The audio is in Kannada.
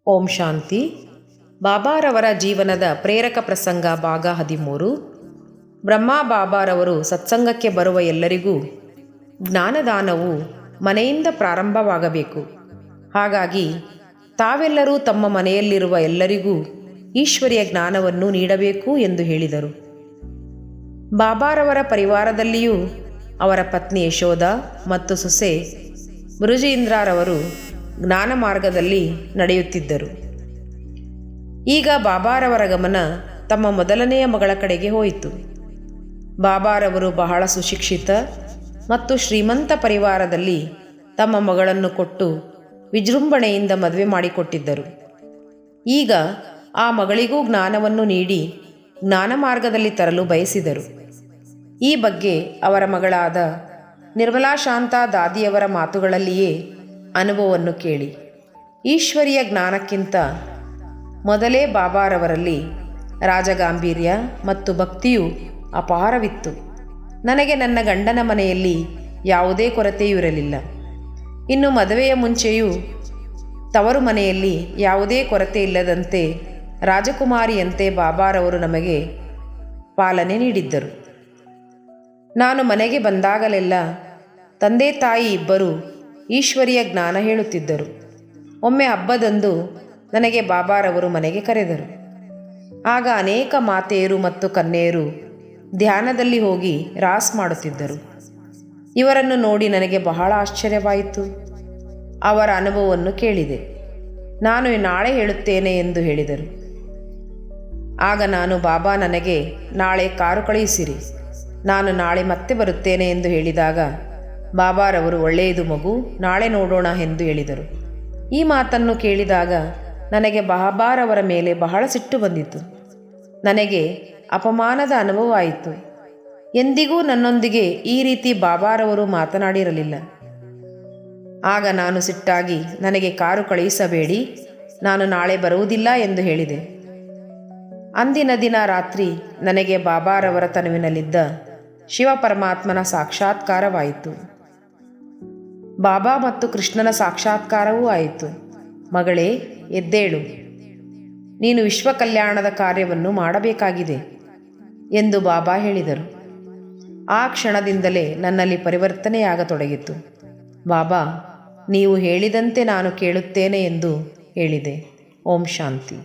ಓಂ ಶಾಂತಿ. ಬಾಬಾರವರ ಜೀವನದ ಪ್ರೇರಕ ಪ್ರಸಂಗ ಭಾಗ 13. ಬ್ರಹ್ಮ ಬಾಬಾರವರು ಸತ್ಸಂಗಕ್ಕೆ ಬರುವ ಎಲ್ಲರಿಗೂ ಜ್ಞಾನದಾನವು ಮನೆಯಿಂದ ಪ್ರಾರಂಭವಾಗಬೇಕು. ಹಾಗಾಗಿ ತಾವೆಲ್ಲರೂ ತಮ್ಮ ಮನೆಯಲ್ಲಿರುವ ಎಲ್ಲರಿಗೂ ಈಶ್ವರಿಯ ಜ್ಞಾನವನ್ನು ನೀಡಬೇಕು ಎಂದು ಹೇಳಿದರು. ಬಾಬಾರವರ ಪರಿವಾರದಲ್ಲಿಯೂ ಅವರ ಪತ್ನಿ ಯಶೋಧ ಮತ್ತು ಸೊಸೆ ಬೃಜೇಂದ್ರರವರು ಜ್ಞಾನ ಮಾರ್ಗದಲ್ಲಿ ನಡೆಯುತ್ತಿದ್ದರು. ಈಗ ಬಾಬಾರವರ ಗಮನ ತಮ್ಮ ಮೊದಲನೆಯ ಮಗಳ ಕಡೆಗೆ ಹೋಯಿತು. ಬಾಬಾರವರು ಬಹಳ ಸುಶಿಕ್ಷಿತ ಮತ್ತು ಶ್ರೀಮಂತ ಪರಿವಾರದಲ್ಲಿ ತಮ್ಮ ಮಗಳನ್ನು ಕೊಟ್ಟು ವಿಜೃಂಭಣೆಯಿಂದ ಮದುವೆ ಮಾಡಿಕೊಟ್ಟಿದ್ದರು. ಈಗ ಆ ಮಗಳಿಗೂ ಜ್ಞಾನವನ್ನು ನೀಡಿ ಜ್ಞಾನ ಮಾರ್ಗದಲ್ಲಿ ತರಲು ಬಯಸಿದರು. ಈ ಬಗ್ಗೆ ಅವರ ಮಗಳಾದ ನಿರ್ಮಲಾ ಶಾಂತ ದಾದಿಯವರ ಮಾತುಗಳಲ್ಲಿಯೇ ಅನುಭವವನ್ನು ಕೇಳಿ. ಈಶ್ವರಿಯ ಜ್ಞಾನಕ್ಕಿಂತ ಮೊದಲೇ ಬಾಬಾರವರಲ್ಲಿ ರಾಜಗಾಂಭೀರ್ಯ ಮತ್ತು ಭಕ್ತಿಯು ಅಪಾರವಿತ್ತು. ನನಗೆ ನನ್ನ ಗಂಡನ ಮನೆಯಲ್ಲಿ ಯಾವುದೇ ಕೊರತೆಯೂ ಇರಲಿಲ್ಲ. ಇನ್ನು ಮದುವೆಯ ಮುಂಚೆಯೂ ತವರು ಮನೆಯಲ್ಲಿ ಯಾವುದೇ ಕೊರತೆ ಇಲ್ಲದಂತೆ ರಾಜಕುಮಾರಿಯಂತೆ ಬಾಬಾರವರು ನಮಗೆ ಪಾಲನೆ ನೀಡಿದ್ದರು. ನಾನು ಮನೆಗೆ ಬಂದಾಗಲೆಲ್ಲ ತಂದೆ ತಾಯಿ ಇಬ್ಬರು ಈಶ್ವರಿಯ ಜ್ಞಾನ ಹೇಳುತ್ತಿದ್ದರು. ಒಮ್ಮೆ ಹಬ್ಬದಂದು ನನಗೆ ಬಾಬಾರವರು ಮನೆಗೆ ಕರೆದರು. ಆಗ ಅನೇಕ ಮಾತೆಯರು ಮತ್ತು ಕನ್ಯೆಯರು ಧ್ಯಾನದಲ್ಲಿ ಹೋಗಿ ರಾಸ್ ಮಾಡುತ್ತಿದ್ದರು. ಇವರನ್ನು ನೋಡಿ ನನಗೆ ಬಹಳ ಆಶ್ಚರ್ಯವಾಯಿತು. ಅವರ ಅನುಭವವನ್ನು ಕೇಳಿದೆ. ನಾನು ನಾಳೆ ಹೇಳುತ್ತೇನೆ ಎಂದು ಹೇಳಿದರು. ಆಗ ನಾನು, ಬಾಬಾ ನನಗೆ ನಾಳೆ ಕಾರು ಕಳುಹಿಸಿರಿ, ನಾನು ನಾಳೆ ಮತ್ತೆ ಬರುತ್ತೇನೆ ಎಂದು ಹೇಳಿದಾಗ ಬಾಬಾರವರು, ಒಳ್ಳೆಯದು ಮಗು, ನಾಳೆ ನೋಡೋಣ ಎಂದು ಹೇಳಿದರು. ಈ ಮಾತನ್ನು ಕೇಳಿದಾಗ ನನಗೆ ಬಾಬಾರವರ ಮೇಲೆ ಬಹಳ ಸಿಟ್ಟು ಬಂದಿತು. ನನಗೆ ಅಪಮಾನದ ಅನುಭವ ಆಯಿತು. ಎಂದಿಗೂ ನನ್ನೊಂದಿಗೆ ಈ ರೀತಿ ಬಾಬಾರವರು ಮಾತನಾಡಿರಲಿಲ್ಲ. ಆಗ ನಾನು ಸಿಟ್ಟಾಗಿ, ನನಗೆ ಕಾರು ಕಳುಹಿಸಬೇಡಿ, ನಾನು ನಾಳೆ ಬರುವುದಿಲ್ಲ ಎಂದು ಹೇಳಿದೆ. ಅಂದಿನ ದಿನ ರಾತ್ರಿ ನನಗೆ ಬಾಬಾರವರ ತನುವಿನಲ್ಲಿದ್ದ ಶಿವ ಪರಮಾತ್ಮನ ಸಾಕ್ಷಾತ್ಕಾರವಾಯಿತು. ಬಾಬಾ ಮತ್ತು ಕೃಷ್ಣನ ಸಾಕ್ಷಾತ್ಕಾರವೂ ಆಯಿತು. ಮಗಳೇ, ಎದ್ದೇಳು, ನೀನು ವಿಶ್ವ ಕಲ್ಯಾಣದ ಕಾರ್ಯವನ್ನು ಮಾಡಬೇಕಾಗಿದೆ ಎಂದು ಬಾಬಾ ಹೇಳಿದರು. ಆ ಕ್ಷಣದಿಂದಲೇ ನನ್ನಲ್ಲಿ ಪರಿವರ್ತನೆಯಾಗತೊಡಗಿತು. ಬಾಬಾ, ನೀವು ಹೇಳಿದಂತೆ ನಾನು ಕೇಳುತ್ತೇನೆ ಎಂದು ಹೇಳಿದೆ. ಓಂ ಶಾಂತಿ.